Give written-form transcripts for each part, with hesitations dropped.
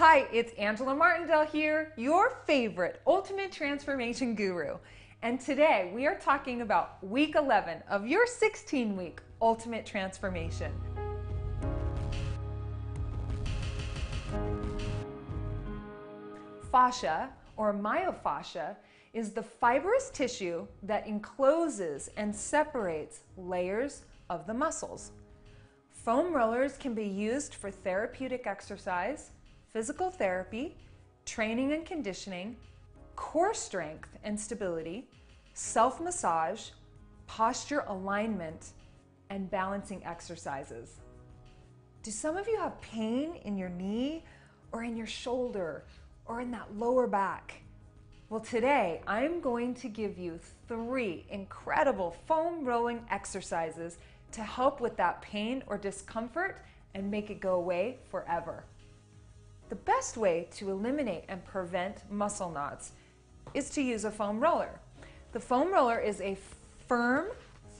Hi, it's Angela Martindale here, your favorite ultimate transformation guru. And today we are talking about week 11 of your 16-week ultimate transformation. Fascia, or myofascia, is the fibrous tissue that encloses and separates layers of the muscles. Foam rollers can be used for therapeutic exercise, physical therapy, training and conditioning, core strength and stability, self-massage, posture alignment, and balancing exercises. Do some of you have pain in your knee or in your shoulder or in that lower back? Well, today I'm going to give you 3 incredible foam rolling exercises to help with that pain or discomfort and make it go away forever. The best way to eliminate and prevent muscle knots is to use a foam roller. The foam roller is a firm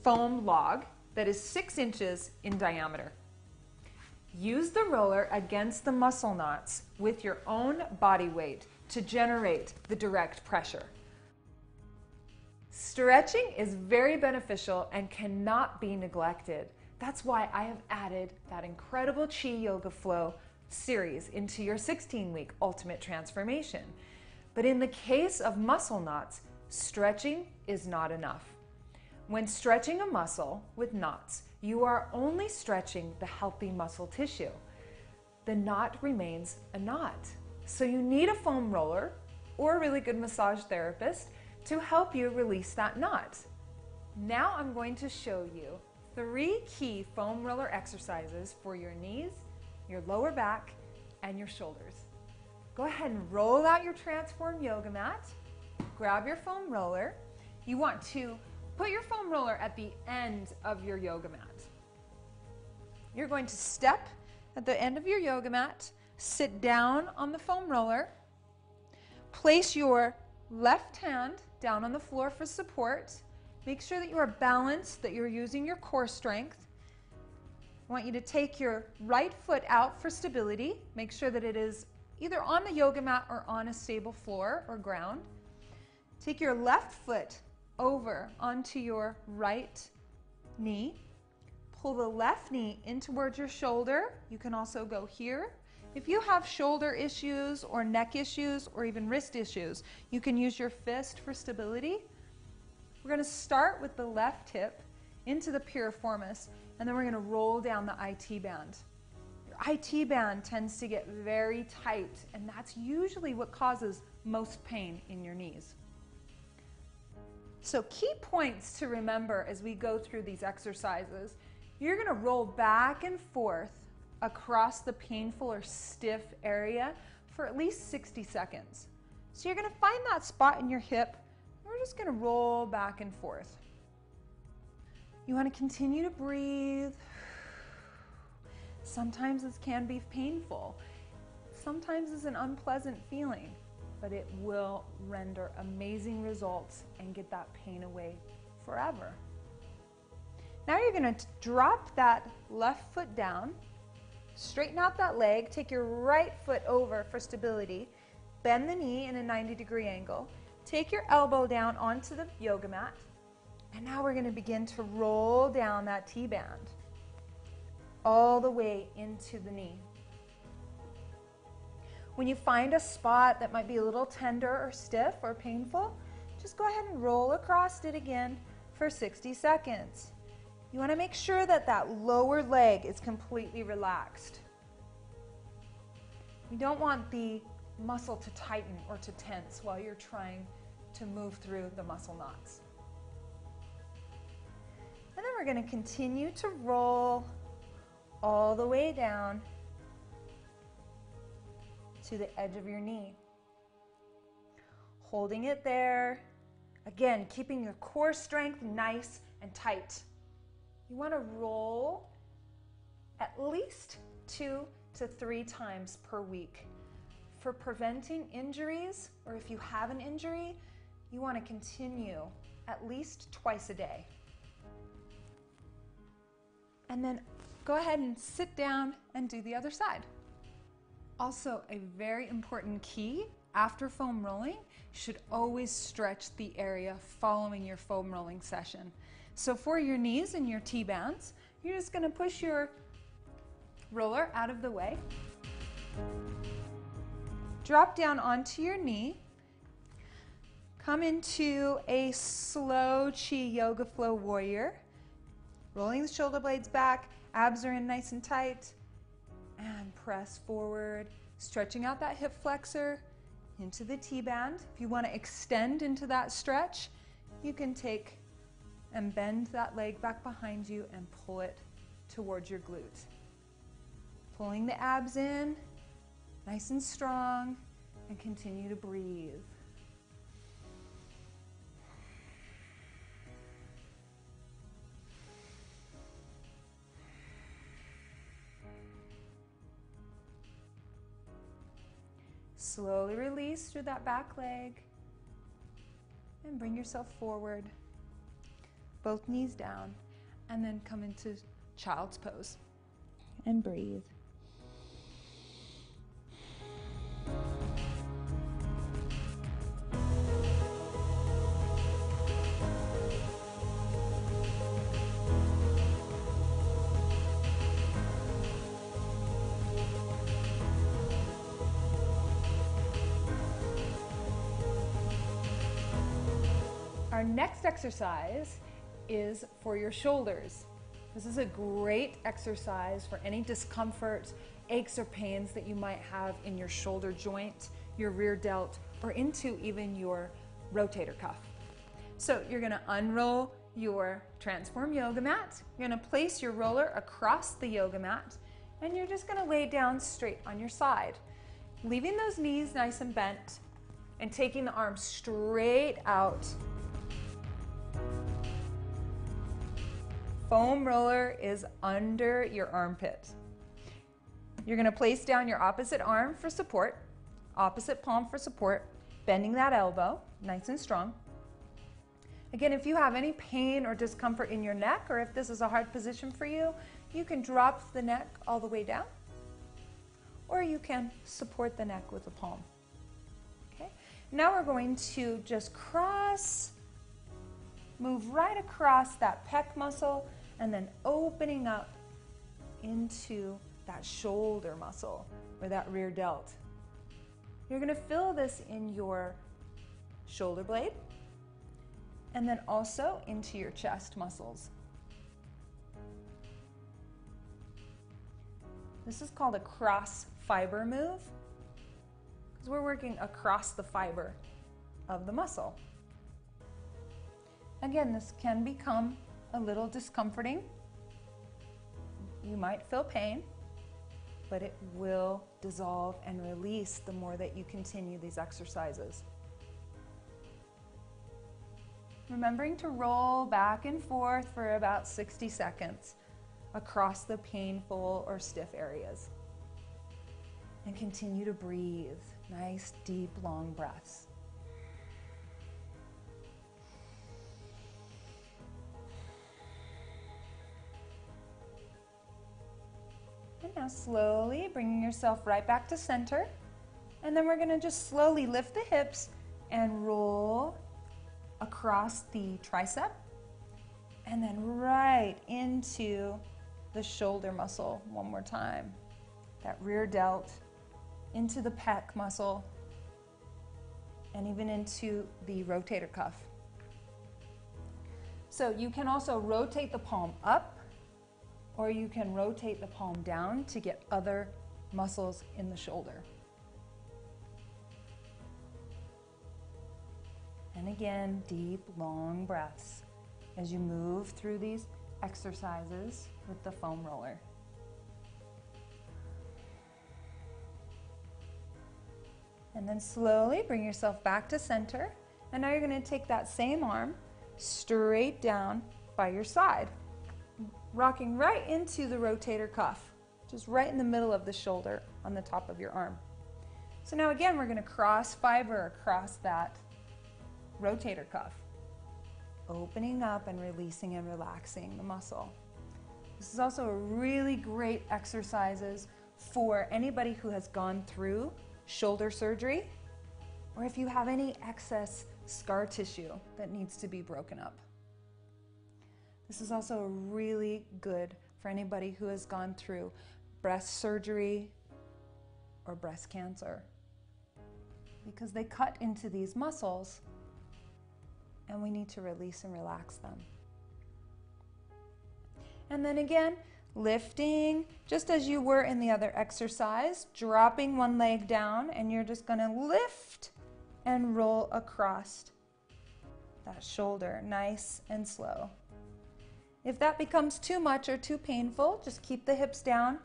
foam log that is 6 inches in diameter. Use the roller against the muscle knots with your own body weight to generate the direct pressure. Stretching is very beneficial and cannot be neglected. That's why I have added that incredible Chi Yoga Flow series into your 16-week ultimate transformation. But in the case of muscle knots, stretching is not enough. When stretching a muscle with knots, you are only stretching the healthy muscle tissue. The knot remains a knot. So you need a foam roller or a really good massage therapist to help you release that knot. Now I'm going to show you 3 key foam roller exercises for your knees, your lower back, and your shoulders. Go ahead and roll out your transform yoga mat. Grab your foam roller. You want to put your foam roller at the end of your yoga mat. You're going to step at the end of your yoga mat, sit down on the foam roller, place your left hand down on the floor for support. Make sure that you are balanced, that you're using your core strength. I want you to take your right foot out for stability. Make sure that it is either on the yoga mat or on a stable floor or ground. Take your left foot over onto your right knee. Pull the left knee in towards your shoulder. You can also go here. If you have shoulder issues or neck issues or even wrist issues, you can use your fist for stability. We're going to start with the left hip into the piriformis, and then we're going to roll down the IT band. Your IT band tends to get very tight, and that's usually what causes most pain in your knees. So key points to remember as we go through these exercises: you're going to roll back and forth across the painful or stiff area for at least 60 seconds. So you're going to find that spot in your hip, and we're just going to roll back and forth. You want to continue to breathe. Sometimes this can be painful. Sometimes it's an unpleasant feeling, but it will render amazing results and get that pain away forever. Now you're going to drop that left foot down, straighten out that leg, take your right foot over for stability, bend the knee in a 90-degree angle, take your elbow down onto the yoga mat, and now we're going to begin to roll down that T-band all the way into the knee. When you find a spot that might be a little tender or stiff or painful, just go ahead and roll across it again for 60 seconds. You want to make sure that that lower leg is completely relaxed. You don't want the muscle to tighten or to tense while you're trying to move through the muscle knots. And then we're going to continue to roll all the way down to the edge of your knee. Holding it there. Again, keeping your core strength nice and tight. You want to roll at least 2 to 3 times per week. For preventing injuries, or if you have an injury, you want to continue at least twice a day. And then go ahead and sit down and do the other side. Also, a very important key after foam rolling, you should always stretch the area following your foam rolling session. So for your knees and your T-bands, you're just going to push your roller out of the way. Drop down onto your knee. Come into a slow chi yoga flow warrior. Rolling the shoulder blades back, abs are in nice and tight. And press forward, stretching out that hip flexor into the T-band. If you want to extend into that stretch, you can take and bend that leg back behind you and pull it towards your glute. Pulling the abs in, nice and strong, and continue to breathe. Slowly release through that back leg and bring yourself forward. Both knees down, and then come into child's pose and breathe. Our next exercise is for your shoulders. This is a great exercise for any discomfort, aches or pains that you might have in your shoulder joint, your rear delt, or into even your rotator cuff. So you're going to unroll your transform yoga mat. You're going to place your roller across the yoga mat, and you're just going to lay down straight on your side, leaving those knees nice and bent and taking the arms straight out. Foam roller is under your armpit. You're going to place down your opposite arm for support, opposite palm for support, bending that elbow, nice and strong. Again, if you have any pain or discomfort in your neck, or if this is a hard position for you, you can drop the neck all the way down, or you can support the neck with the palm. Okay. Now we're going to just move right across that pec muscle, and then opening up into that shoulder muscle or that rear delt. You're going to feel this in your shoulder blade and then also into your chest muscles. This is called a cross fiber move because we're working across the fiber of the muscle. Again, this can become a little discomforting. You might feel pain, but it will dissolve and release the more that you continue these exercises. Remembering to roll back and forth for about 60 seconds across the painful or stiff areas. And continue to breathe. Nice, deep, long breaths. And now slowly bringing yourself right back to center. And then we're going to just slowly lift the hips and roll across the tricep. And then right into the shoulder muscle one more time. That rear delt, into the pec muscle, and even into the rotator cuff. So you can also rotate the palm up, or you can rotate the palm down to get other muscles in the shoulder. And again, deep, long breaths as you move through these exercises with the foam roller. And then slowly bring yourself back to center. And now you're going to take that same arm straight down by your side, rocking right into the rotator cuff, just right in the middle of the shoulder on the top of your arm. So now again, we're going to cross fiber across that rotator cuff, opening up and releasing and relaxing the muscle. This is also a really great exercises for anybody who has gone through shoulder surgery, or if you have any excess scar tissue that needs to be broken up. This is also really good for anybody who has gone through breast surgery or breast cancer, because they cut into these muscles and we need to release and relax them. And then again, lifting just as you were in the other exercise, dropping one leg down, and you're just going to lift and roll across that shoulder, nice and slow. If that becomes too much or too painful, just keep the hips down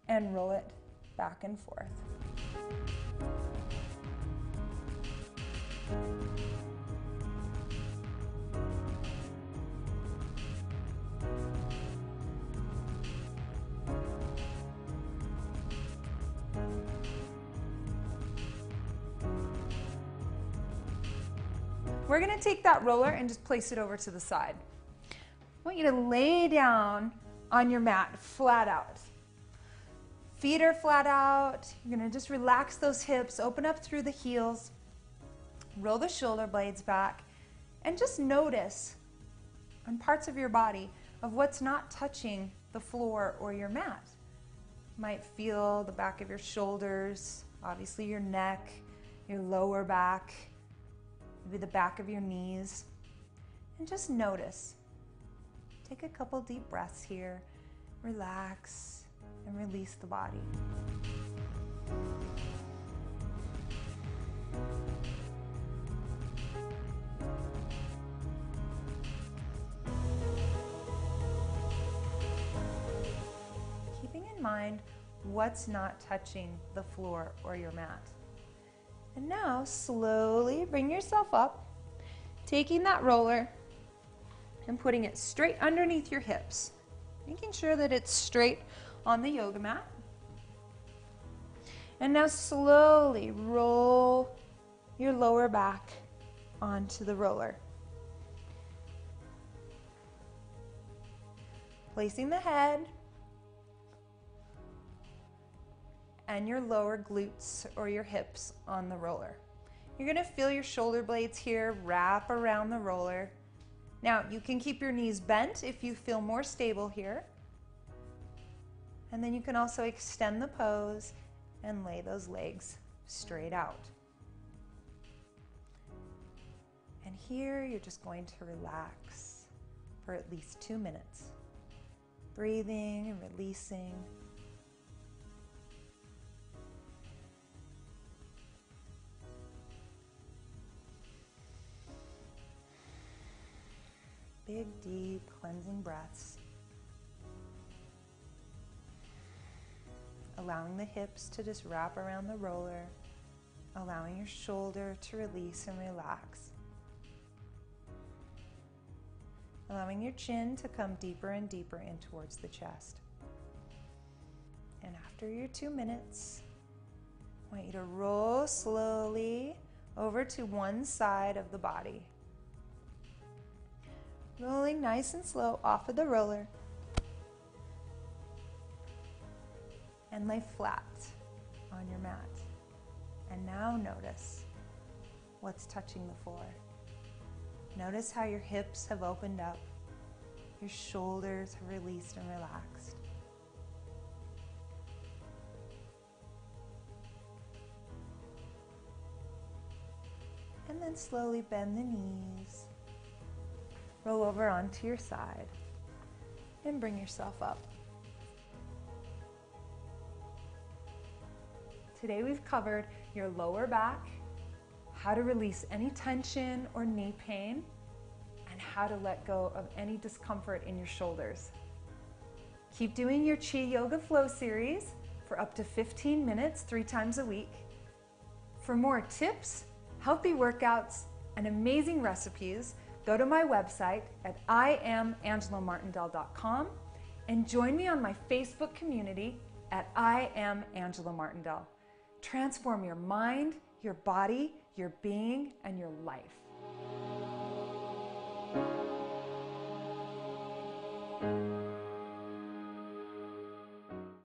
and roll it back and forth. We're going to take that roller and just place it over to the side. I want you to lay down on your mat, flat out. Feet are flat out. You're going to just relax those hips, open up through the heels, roll the shoulder blades back, and just notice on parts of your body of what's not touching the floor or your mat. You might feel the back of your shoulders, obviously your neck, your lower back, maybe the back of your knees, and just notice. Take a couple deep breaths here, relax, and release the body. Keeping in mind what's not touching the floor or your mat. And now slowly bring yourself up, taking that roller and putting it straight underneath your hips, making sure that it's straight on the yoga mat. And now slowly roll your lower back onto the roller. Placing the head and your lower glutes or your hips on the roller. You're going to feel your shoulder blades here wrap around the roller. Now, you can keep your knees bent if you feel more stable here. And then you can also extend the pose and lay those legs straight out. And here you're just going to relax for at least 2 minutes. Breathing and releasing. Big, deep, cleansing breaths. Allowing the hips to just wrap around the roller. Allowing your shoulder to release and relax. Allowing your chin to come deeper and deeper in towards the chest. And after your 2 minutes, I want you to roll slowly over to one side of the body. Rolling nice and slow off of the roller. And lay flat on your mat. And now notice what's touching the floor. Notice how your hips have opened up. Your shoulders have released and relaxed. And then slowly bend the knees. Roll over onto your side and bring yourself up. Today we've covered your lower back, how to release any tension or knee pain, and how to let go of any discomfort in your shoulders. Keep doing your Chi Yoga Flow series for up to 15 minutes 3 times a week. For more tips, healthy workouts, and amazing recipes, go to my website at IamAngelaMartindale.com and join me on my Facebook community at I Am Angela Martindale. Transform your mind, your body, your being, and your life.